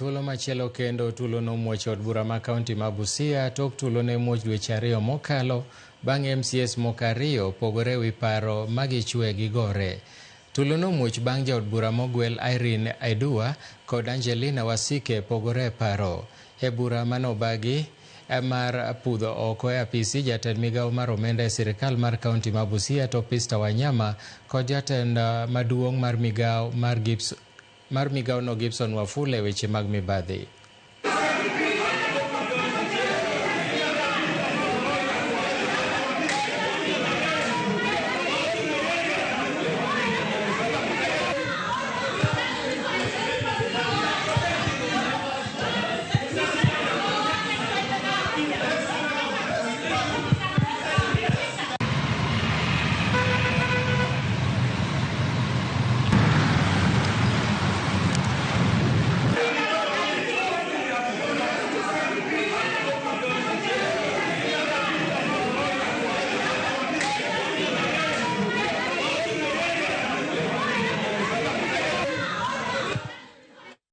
thuolo machielo kendo tulo nomuoch od bura ma kaunti ma Busia tok tulo ne muoch dweche ariyo mokalo bang' MCAs moko ariyo pogore wi paro magichwe gigore. Tulo nomuoch bang' jaod bura mogwel Irene Aidua kod Angelina Wasike pogore paro. E bura manobagi mar pudho oko e apisi jatend migao mar omenda e sirikal mar kaunti ma Busia to Pista Wanyama kod jatend maduong' mar migao no Gibson Wafula weche mag mibadhi.